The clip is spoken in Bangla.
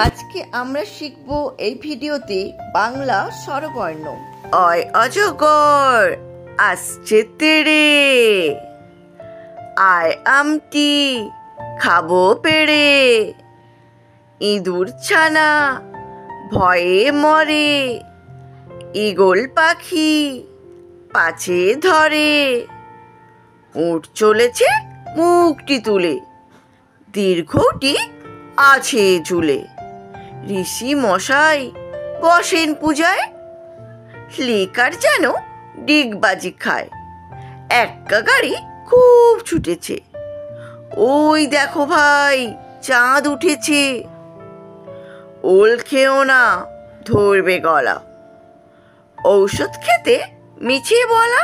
আজকে আমরা শিখব এই ভিডিওতে বাংলা স্বরবর্ণ। অয় অজগর আসছে তেড়ে, আয় আমটি খাবো পেড়ে, ইঁদুর ছানা ভয়ে মরে, ঈগল পাখি পাছে ধরে, উঠ চলেছে মুখটি তুলে, দীর্ঘটি আছে চুলে, ঋষি মশাই বসেন পূজায়, লেকার যেন ডিগবাজি খায়, এক্কা গাড়ি খুব ছুটেছে, ওই দেখো ভাই চাঁদ উঠেছে, ওল খেও না ধরবে গলা, ঔষধ খেতে মিছে বলা,